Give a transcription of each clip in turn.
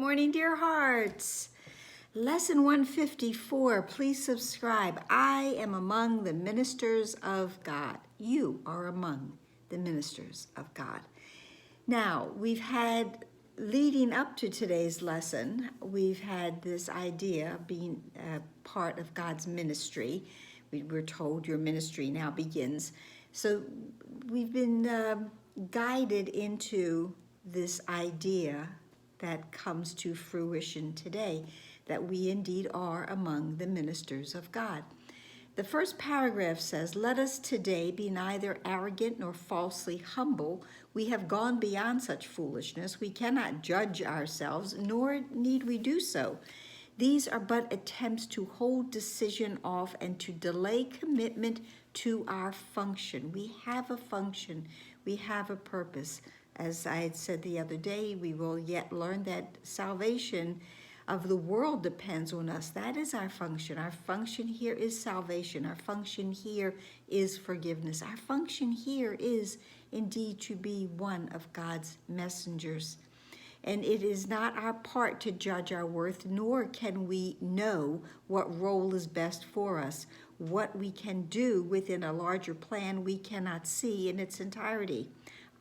morning, dear hearts. Lesson 154, please subscribe. I am among the ministers of God. You are among the ministers of God. Now, leading up to today's lesson, we've had this idea of being part of God's ministry. We were told your ministry now begins. So we've been guided into this idea that comes to fruition today, that we indeed are among the ministers of God. The first paragraph says, "Let us today be neither arrogant nor falsely humble. We have gone beyond such foolishness. We cannot judge ourselves, nor need we do so. These are but attempts to hold decision off and to delay commitment to our function." We have a function. We have a purpose. As I had said the other day, we will yet learn that salvation of the world depends on us. That is our function. Our function here is salvation. Our function here is forgiveness. Our function here is indeed to be one of God's messengers. And it is not our part to judge our worth, nor can we know what role is best for us. What we can do within a larger plan, we cannot see in its entirety.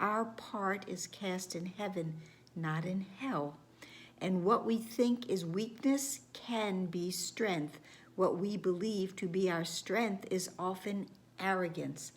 Our part is cast in heaven, not in hell. And what we think is weakness can be strength. What we believe to be our strength is often arrogance.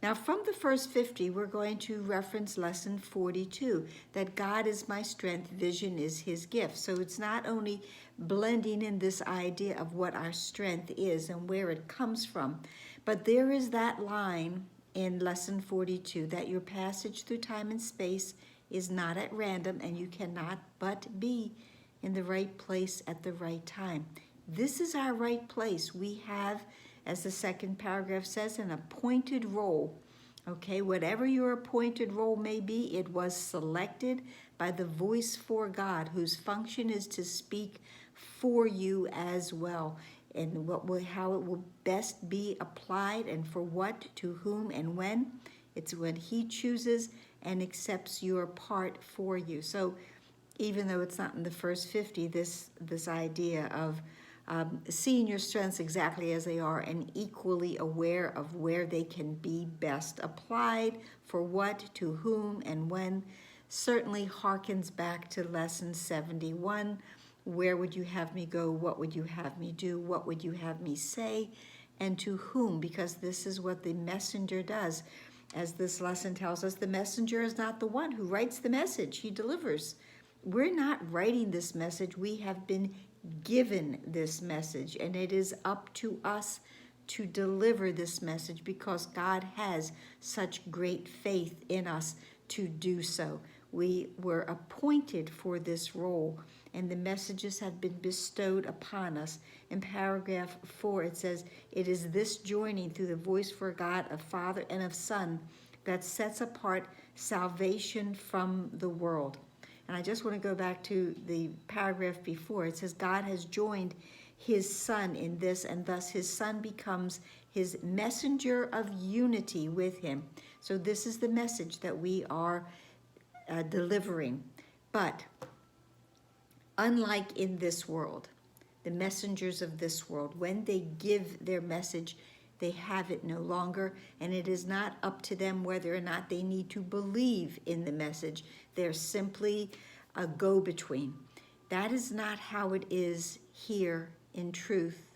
Now, from the first 50, we're going to reference lesson 42, that God is my strength, vision is his gift. So it's not only blending in this idea of what our strength is and where it comes from, but there is that line in lesson 42 that your passage through time and space is not at random, and you cannot but be in the right place at the right time. This is our right place. We have, as the second paragraph says, an appointed role. Okay, whatever your appointed role may be, it was selected by the voice for God, whose function is to speak for you as well. And how it will best be applied, and for what, to whom, and when. It's when he chooses and accepts your part for you. So even though it's not in the first 50, this idea of seeing your strengths exactly as they are and equally aware of where they can be best applied, for what, to whom, and when, certainly harkens back to lesson 71. Where would you have me go? What would you have me do? What would you have me say? And to whom? Because this is what the messenger does. As this lesson tells us, the messenger is not the one who writes the message. He delivers. We're not writing this message. We have been given this message, and it is up to us to deliver this message because God has such great faith in us to do so. We were appointed for this role, and the messages have been bestowed upon us. In paragraph 4, it says, "It is this joining through the voice for God of Father and of Son that sets apart salvation from the world." And I just want to go back to the paragraph before. It says, God has joined his Son in this, and thus his Son becomes his messenger of unity with him. So this is the message that we are delivering. But unlike in this world, the messengers of this world, when they give their message, they have it no longer, and it is not up to them whether or not they need to believe in the message. They're simply a go-between. That is not how it is here in truth,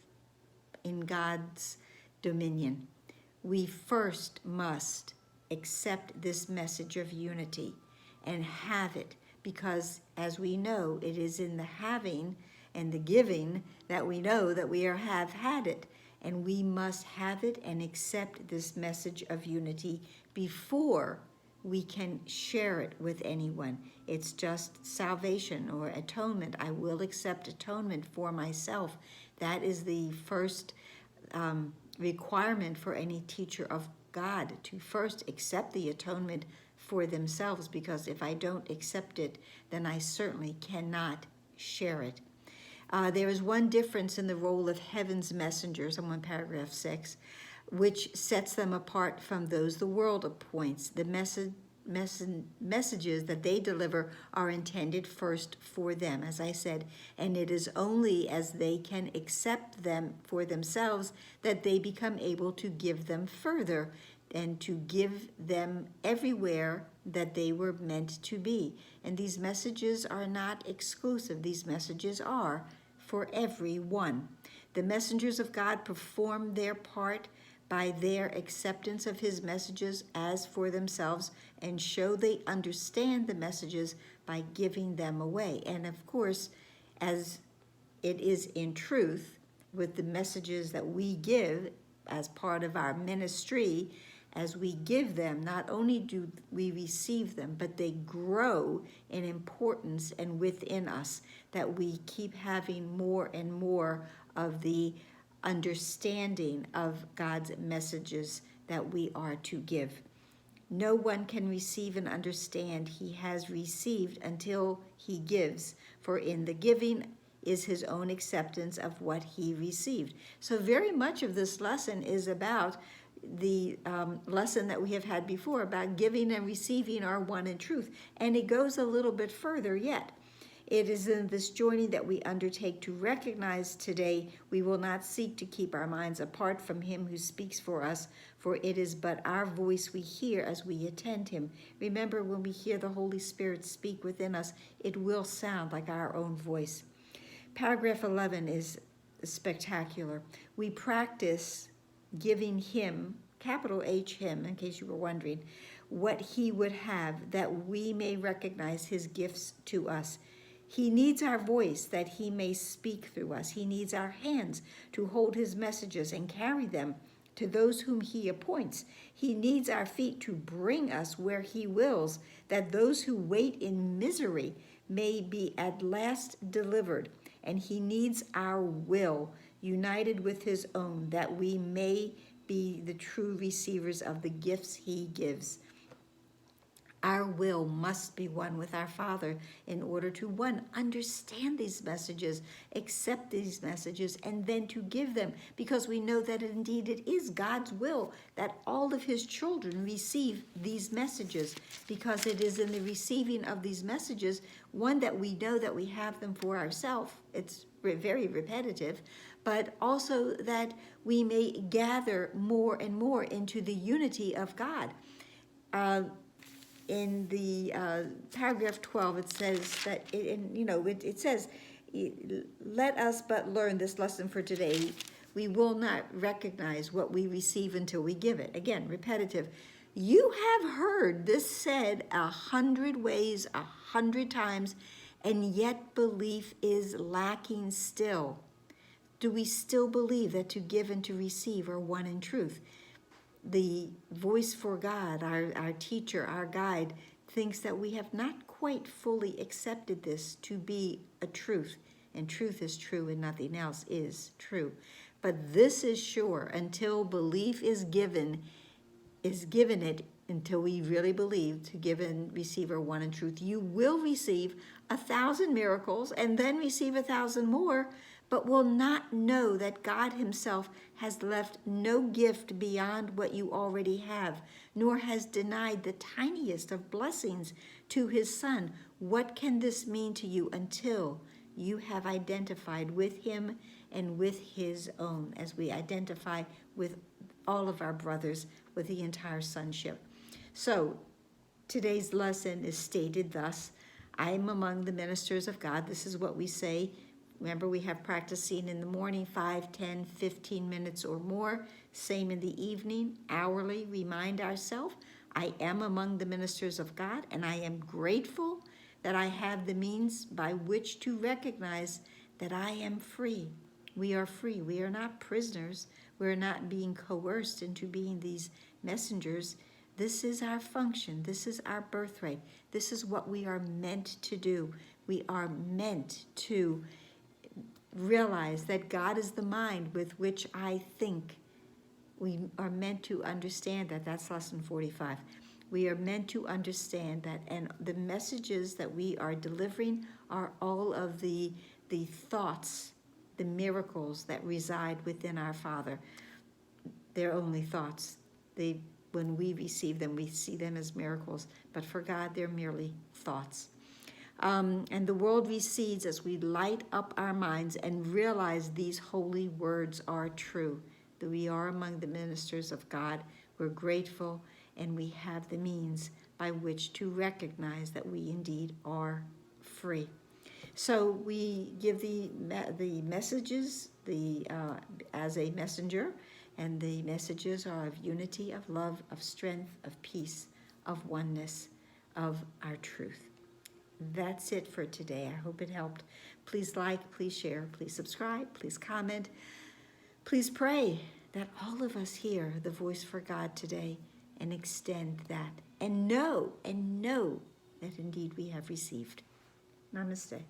in God's dominion. We first must accept this message of unity and have it, because as we know, it is in the having and the giving that we know that we have had it, and we must have it and accept this message of unity before we can share it with anyone. It's just salvation or atonement. I will accept atonement for myself. That is the first requirement for any teacher of God, to first accept the atonement for themselves, because if I don't accept it, then I certainly cannot share it. There is one difference in the role of heaven's messengers, I'm on paragraph 6, which sets them apart from those the world appoints. The messages that they deliver are intended first for them, as I said, and it is only as they can accept them for themselves that they become able to give them further and to give them everywhere that they were meant to be. And these messages are not exclusive. These messages are for everyone. The messengers of God perform their part by their acceptance of his messages as for themselves and show they understand the messages by giving them away. And of course, as it is in truth, with the messages that we give as part of our ministry, as we give them, not only do we receive them, but they grow in importance and within us, that we keep having more and more of the understanding of God's messages that we are to give. No one can receive and understand he has received until he gives, for in the giving is his own acceptance of what he received. So very much of this lesson is about the lesson that we have had before about giving and receiving are one in truth. And it goes a little bit further yet. It is in this journey that we undertake to recognize today we will not seek to keep our minds apart from him who speaks for us, for it is but our voice we hear as we attend him. Remember, when we hear the Holy Spirit speak within us, it will sound like our own voice. Paragraph 11 is spectacular. We practice giving him, capital H him, in case you were wondering, what he would have, that we may recognize his gifts to us. He needs our voice that he may speak through us. He needs our hands to hold his messages and carry them to those whom he appoints. He needs our feet to bring us where he wills, that those who wait in misery may be at last delivered. And he needs our will united with his own, that we may be the true receivers of the gifts he gives. Our will must be one with our Father in order to, one, understand these messages, accept these messages, and then to give them, because we know that indeed it is God's will that all of his children receive these messages, because it is in the receiving of these messages, one, that we know that we have them for ourselves. It's very repetitive, but also that we may gather more and more into the unity of God. In the paragraph 12, it says that, it says, let us but learn this lesson for today. We will not recognize what we receive until we give it. Again, repetitive. You have heard this said 100 ways, 100 times, and yet belief is lacking still. Do we still believe that to give and to receive are one in truth? The voice for God, our teacher, our guide, thinks that we have not quite fully accepted this to be a truth. And truth is true and nothing else is true. But this is sure, until belief is given it, until we really believe to give and receive are one in truth, you will receive 1,000 miracles and then receive 1,000 more, but will not know that God himself has left no gift beyond what you already have, nor has denied the tiniest of blessings to his Son. What can this mean to you until you have identified with him and with his own, as we identify with all of our brothers with the entire sonship? So today's lesson is stated thus: I am among the ministers of God. This is what we say. Remember, we have practicing in the morning, 5, 10, 15 minutes or more. Same in the evening, hourly. Remind ourselves, I am among the ministers of God, and I am grateful that I have the means by which to recognize that I am free. We are free. We are not prisoners. We are not being coerced into being these messengers. This is our function. This is our birthright. This is what we are meant to do. We are meant to realize that God is the mind with which I think. We are meant to understand that. That's lesson 45. We are meant to understand that, and the messages that we are delivering are all of the thoughts, the miracles that reside within our Father. They're only thoughts. when we receive them, we see them as miracles, but for God, they're merely thoughts. And the world recedes as we light up our minds and realize these holy words are true, that we are among the ministers of God. We're grateful, and we have the means by which to recognize that we indeed are free. So we give the messages as a messenger, and the messages are of unity, of love, of strength, of peace, of oneness, of our truth. That's it for today. I hope it helped. Please like, please share, please subscribe, please comment. Please pray that all of us hear the voice for God today and extend that and know that indeed we have received. Namaste.